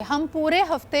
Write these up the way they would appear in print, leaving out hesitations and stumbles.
ہم پورے ہفتے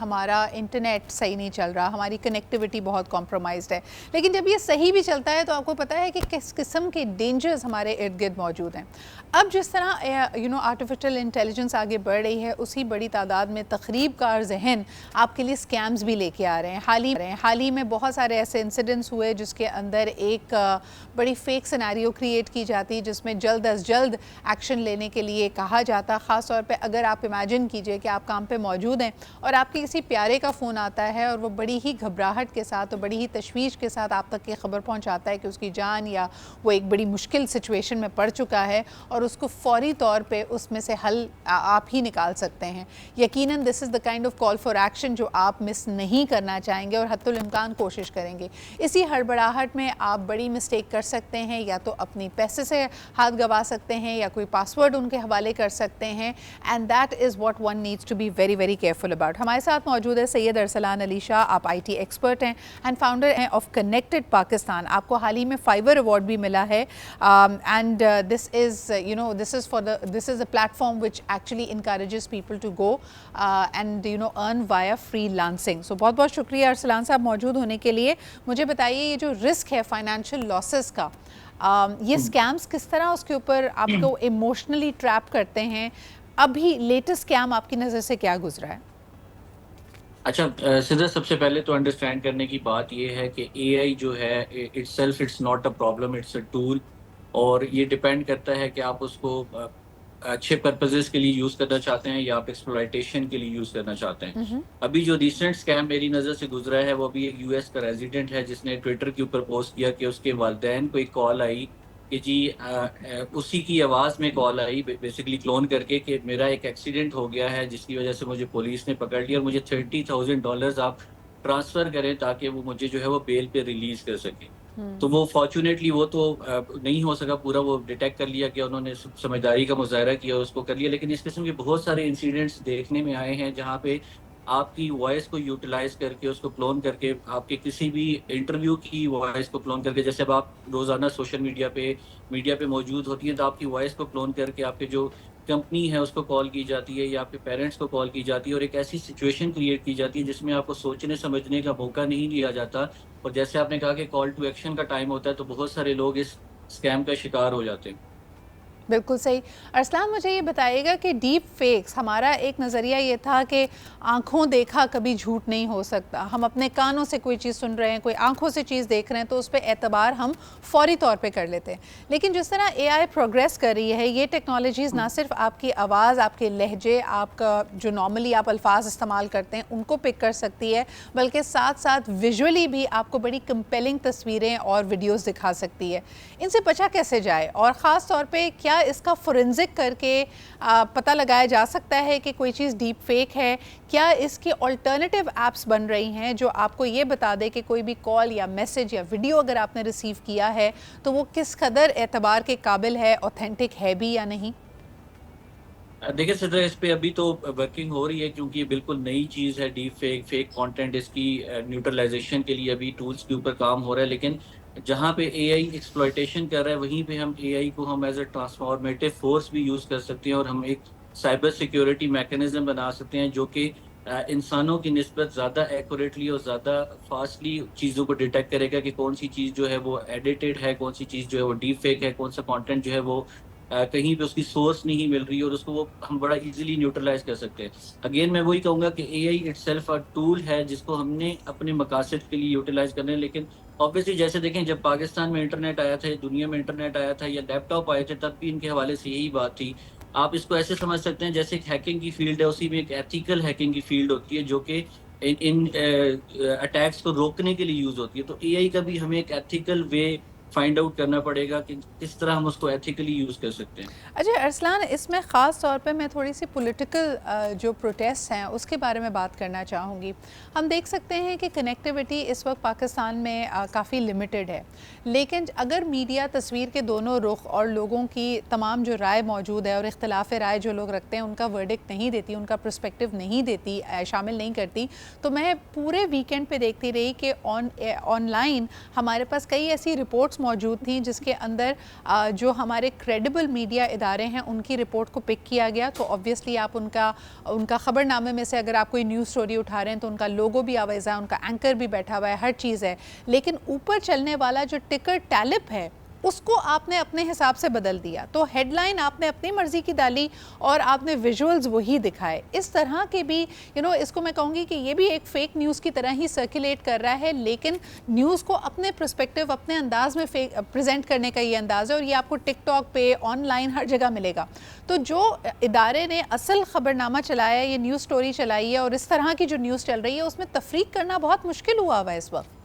ہمارا انٹرنیٹ صحیح نہیں چل رہا، ہماری کنیکٹیوٹی بہت کمپرومائزڈ ہے، لیکن جب یہ صحیح بھی چلتا ہے تو آپ کو پتہ ہے کہ کس قسم کے ڈینجرز ہمارے ارد گرد موجود ہیں۔ اب جس طرح آرٹیفیشل انٹیلیجنس آگے بڑھ رہی ہے، اسی بڑی تعداد میں تخریب کار ذہن آپ کے لیے سکیمز بھی لے کے آ رہے ہیں۔ حال ہی میں بہت سارے ایسے انسیڈنٹس ہوئے جس کے اندر ایک بڑی فیک سیناریو کریٹ کی جاتی جس میں جلد از جلد ایکشن لینے کے لیے کہا جاتا، خاص طور پہ اگر آپ امیجن کیجئے کہ آپ کام پہ موجود ہیں اور آپ کے کسی پیارے کا فون آتا ہے اور وہ بڑی ہی گھبراہٹ کے ساتھ اور بڑی ہی تشویش کے ساتھ آپ تک یہ خبر پہنچاتا ہے کہ اس کی جان یا وہ ایک بڑی مشکل سچویشن میں پڑ چکا ہے اور اس کو فوری طور پہ اس میں سے حل آپ ہی نکال سکتے ہیں۔ یقیناً this is the kind of call for action جو آپ مس نہیں کرنا چاہیں گے اور حتی الامکان کوشش کریں گے۔ اسی ہڑبڑاہٹ میں آپ بڑی مسٹیک کر سکتے ہیں، یا تو اپنی پیسے سے ہاتھ گوا سکتے ہیں یا کوئی پاسورڈ ان کے حوالے کر سکتے ہیں، and that is what one needs to be very very careful about. ہمارے ساتھ موجود ہے سید ارسلان علی شاہ، آپ آئی ٹی ایکسپرٹ ہیں اینڈ فاؤنڈر ہیں آف کنیکٹڈ پاکستان۔ آپ کو حال ہی میں فائبر ایوارڈ بھی ملا ہے، and this is a platform which actually encourages people to go and earn via freelancing. So بہت بہت شکریہ ارسلان صاحب موجود ہونے کے لیے۔ مجھے بتائیے یہ جو رسک ہے فائنینشیل لاسز کا، یہ اسکیمز کس طرح اس کے اوپر آپ کو ایموشنلی ٹریپ کرتے ہیں؟ ابھی لیٹسٹ اسکیم آپ کی نظر سے کیا گزرا ہے؟ اچھا سدھر، سب سے پہلے تو انڈرسٹینڈ کرنے کی بات یہ ہے کہ اے آئی جو ہے itself it's not a problem, it's a tool, اور یہ ڈپینڈ کرتا ہے کہ آپ اس کو اچھے پرپزز کے لیے یوز کرنا چاہتے ہیں یا آپ ایکسپلائٹیشن کے لیے یوز کرنا چاہتے ہیں۔ ابھی جو ریسنٹ اسکیم میری نظر سے گزرا ہے وہ ابھی ایک یو ایس کا ریزیڈنٹ ہے جس نے ٹویٹر کے اوپر پوسٹ کیا کہ اس کے والدین کو ایک کال آئی کہ جی اسی کی آواز میں کال آئی بیسیکلی کلون کر کے کہ میرا ایک ایکسیڈنٹ ہو گیا ہے جس کی وجہ سے مجھے پولیس نے پکڑ لیا اور مجھے $30,000 آپ ٹرانسفر کریں تاکہ وہ مجھے جو ہے وہ بیل پہ ریلیز کر سکیں۔ تو وہ فارچونیٹلی وہ تو نہیں ہو سکا پورا، وہ ڈیٹیکٹ کر لیا کہ انہوں نے سمجھداری کا مظاہرہ کیا، اس کو کر لیا، لیکن اس قسم کے بہت سارے انسیڈنٹس دیکھنے میں آئے ہیں جہاں پہ آپ کی وائس کو یوٹیلائز کر کے، اس کو کلون کر کے، آپ کے کسی بھی انٹرویو کی وائس کو کلون کر کے، جیسے اب آپ روزانہ سوشل میڈیا پہ موجود ہوتی ہیں تو آپ کی وائس کو کلون کر کے آپ کے جو کمپنی ہے اس کو کال کی جاتی ہے یا آپ کے پیرنٹس کو کال کی جاتی ہے اور ایک ایسی سچویشن کریٹ کی جاتی ہے جس میں آپ کو سوچنے سمجھنے کا موقع نہیں دیا جاتا، اور جیسے آپ نے کہا کہ کال ٹو ایکشن کا ٹائم ہوتا ہے تو بہت سارے لوگ اس اسکیم کا شکار ہو جاتے ہیں۔ بالکل صحیح۔ ارسلان مجھے یہ بتائیے گا کہ ڈیپ فیکس، ہمارا ایک نظریہ یہ تھا کہ آنکھوں دیکھا کبھی جھوٹ نہیں ہو سکتا، ہم اپنے کانوں سے کوئی چیز سن رہے ہیں، کوئی آنکھوں سے چیز دیکھ رہے ہیں تو اس پہ اعتبار ہم فوری طور پہ کر لیتے ہیں، لیکن جس طرح اے آئی پروگریس کر رہی ہے، یہ ٹیکنالوجیز نہ صرف آپ کی آواز، آپ کے لہجے، آپ کا جو نارملی آپ الفاظ استعمال کرتے ہیں ان کو پک کر سکتی ہے، بلکہ ساتھ ساتھ ویژولی بھی آپ کو بڑی کمپیلنگ تصویریں اور ویڈیوز دکھا سکتی ہے۔ ان سے بچا کیسے جائے، اور خاص طور پہ کیا اس کا فورنزک کر کے پتہ لگایا جا سکتا ہے کہ کوئی چیز ڈیپ فیک ہے؟ کیا اس کی آلٹرنیٹیو ایپس بن رہی ہیں جو آپ کو یہ بتا دے کہ کوئی بھی کال یا میسج یا ویڈیو اگر آپ نے ریسیو کیا ہے تو وہ کس قدر اعتبار کے قابل ہے، اوتھینٹک ہے بھی یا نہیں؟ دیکھیں صدر، اس پہ ابھی تو ورکنگ ہو رہی ہے کیونکہ یہ بالکل نئی چیز ہے، ڈیپ فیک کانٹینٹ، اس کی نیوٹرلائزیشن کے لیے ابھی ٹولز کے اوپر کام ہو رہا ہے، لیکن جہاں پہ اے آئی ایکسپلائٹیشن کر رہا ہے وہیں پہ ہم اے آئی کو ہم ایز اے ٹرانسفارمیٹیو فورس بھی یوز کر سکتے ہیں اور ہم ایک سائبر سیکیورٹی میکینزم بنا سکتے ہیں جو کہ انسانوں کی نسبت زیادہ ایکوریٹلی اور زیادہ فاسٹلی چیزوں کو ڈیٹیکٹ کرے گا کہ کون سی چیز جو ہے وہ ایڈیٹڈ ہے، کون سی چیز جو ہے وہ ڈیپ فیک ہے، کون سا کانٹینٹ جو ہے وہ کہیں پہ اس کی سورس نہیں مل رہی، اور اس کو وہ ہم بڑا ایزیلی نیوٹرلائز کر سکتے ہیں۔ اگین میں وہی کہوں گا کہ اے آئی اٹ سیلف ٹول ہے جس کو ہم نے اپنے مقاصد کے لیے یوٹیلائز کرنا ہے، لیکن obviously جیسے دیکھیں جب پاکستان میں انٹرنیٹ آیا تھا، دنیا میں انٹرنیٹ آیا تھا یا لیپ ٹاپ آئے تھے، تب بھی ان کے حوالے سے یہی بات تھی۔ آپ اس کو ایسے سمجھ سکتے ہیں جیسے ایک ہیکنگ کی فیلڈ ہے، اسی میں ایک ایتھیکل ہیکنگ کی فیلڈ ہوتی ہے جو کہ ان اٹیکس کو روکنے کے لیے یوز ہوتی ہے۔ تو اے آئی کا بھی ہمیں ایک ایتھیکل وے فائنڈ آؤٹ کرنا پڑے گا کہ کس طرح ہم اس کو ایتھیکلی یوز کر سکتے ہیں۔ اچھا ارسلان، اس میں خاص طور پہ میں تھوڑی سی پولیٹیکل جو پروٹیسٹ ہیں اس کے بارے میں بات کرنا چاہوں گی۔ ہم دیکھ سکتے ہیں کہ کنیکٹیوٹی اس وقت پاکستان میں کافی لمیٹڈ ہے، لیکن اگر میڈیا تصویر کے دونوں رخ اور لوگوں کی تمام جو رائے موجود ہے اور اختلاف رائے جو لوگ رکھتے ہیں ان کا ورڈکٹ نہیں دیتی، ان کا پرسپیکٹیو نہیں دیتی، شامل نہیں کرتی، تو میں پورے ویکینڈ پہ دیکھتی رہی کہ آن لائن ہمارے پاس کئی ایسی رپورٹس موجود تھیں جس کے اندر جو ہمارے کریڈیبل میڈیا ادارے ہیں ان کی رپورٹ کو پک کیا گیا. تو آبویسلی آپ ان کا خبر نامے میں سے اگر آپ کوئی نیوز سٹوری اٹھا رہے ہیں تو ان کا لوگو بھی آویزا ہے, ان کا اینکر بھی بیٹھا ہوا ہے, ہر چیز ہے. لیکن اوپر چلنے والا جو ٹکر ٹیلپ ہے اس کو آپ نے اپنے حساب سے بدل دیا. تو ہیڈ لائن آپ نے اپنی مرضی کی ڈالی اور آپ نے ویژولز وہی دکھائے. اس طرح کے بھی اس کو میں کہوں گی کہ یہ بھی ایک فیک نیوز کی طرح ہی سرکولیٹ کر رہا ہے, لیکن نیوز کو اپنے پرسپیکٹیو اپنے انداز میں پریزنٹ کرنے کا یہ انداز ہے, اور یہ آپ کو ٹک ٹاک پہ آن لائن ہر جگہ ملے گا. تو جو ادارے نے اصل خبرنامہ چلایا ہے, یہ نیوز سٹوری چلائی ہے, اور اس طرح کی جو نیوز چل رہی ہے اس میں تفریق کرنا بہت مشکل ہوا ہے اس وقت.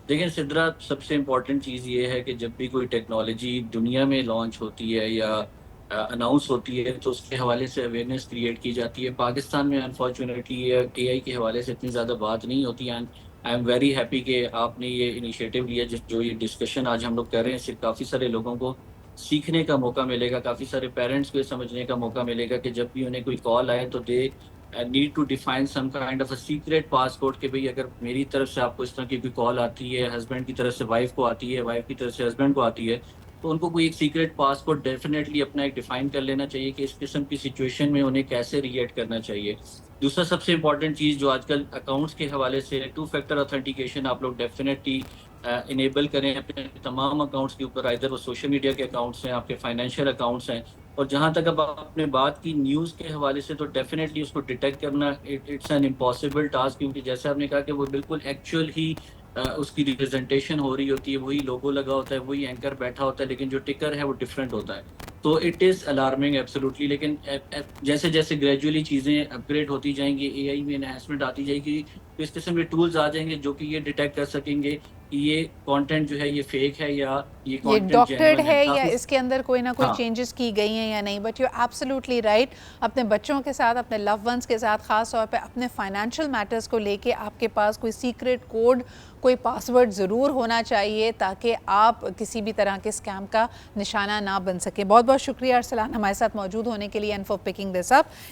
دیکھیں سدرا, سب سے امپورٹنٹ چیز یہ ہے کہ جب بھی کوئی ٹیکنالوجی دنیا میں لانچ ہوتی ہے یا اناؤنس ہوتی ہے تو اس کے حوالے سے اویئرنیس کریٹ کی جاتی ہے. پاکستان میں انفارچونیٹلی اے آئی کے حوالے سے اتنی زیادہ بات نہیں ہوتی. And I am very happy کہ آپ نے یہ انیشیٹو لیا, جو یہ ڈسکشن آج ہم لوگ کر رہے ہیں, اس سے کافی سارے لوگوں کو سیکھنے کا موقع ملے گا, کافی سارے پیرنٹس کو یہ سمجھنے کا موقع ملے گا کہ جب بھی انہیں کوئی کال آئے تو they need to define some kind of a secret pass code کہ بھئی اگر میری طرف سے آپ کو اس طرح کی کوئی کال آتی ہے, ہسبینڈ کی طرف سے وائف کو آتی ہے, وائف کی طرف سے ہسبینڈ کو آتی ہے, تو ان کو کوئی ایک سیکریٹ پاس کوڈ ڈیفینیٹلی اپنا ایک ڈیفائن کر لینا چاہیے کہ اس قسم کی سچویشن میں انہیں کیسے ریئیکٹ کرنا چاہیے. دوسرا سب سے امپورٹنٹ چیز جو آج کل اکاؤنٹس کے حوالے سے 2 فیکٹر اتھینٹیکیشن آپ لوگ ڈیفینیٹلی انیبل کریں اپنے تمام اکاؤنٹس کے اوپر, ادھر وہ سوشل میڈیا کے اکاؤنٹس ہیں, آپ کے فائنینشیل اکاؤنٹس ہیں. اور جہاں تک اب آپ نے بات کی نیوز کے حوالے سے, تو ڈیفینیٹلی اس کو ڈیٹیکٹ کرنا اٹس این امپاسبل ٹاسک, کیونکہ جیسے آپ نے کہا کہ وہ بالکل ایکچوئل ہی اس کی ریپرزنٹیشن ہو رہی ہوتی ہے, وہی لوگو لگا ہوتا ہے, وہی اینکر بیٹھا ہوتا ہے, لیکن جو ٹکر ہے وہ ڈفرینٹ ہوتا ہے. تو اٹ از الارمنگ ایبسولوٹلی. لیکن جیسے جیسے گریجولی چیزیں اپ گریڈ ہوتی جائیں گی, اے آئی میں انہینسمنٹ آتی جائے گی, تو اس قسم کے ٹولز آ جائیں گے جو کہ یہ ڈیٹیکٹ کر سکیں گے کہ یہ کانٹینٹ جو ہے یہ فیک ہے یا یہ کانٹینٹ ڈاکٹرڈ جینوئن ہے ہے. یا اس کے اندر کوئی نہ کوئی ہاں چینجز کی گئی ہیں یا نہیں. بٹ یو ایبسلیوٹلی رائٹ, اپنے بچوں کے ساتھ, اپنے لو ونس کے ساتھ, خاص طور پہ اپنے فائنینشیل میٹرز کو لے کے آپ کے پاس کوئی سیکریٹ کوڈ, کوئی پاسورڈ ضرور ہونا چاہیے تاکہ آپ کسی بھی طرح کے اسکیم کا نشانہ نہ بن سکے. بہت بہت شکریہ ارسلان ہمارے ساتھ موجود ہونے کے لیے and for picking this up.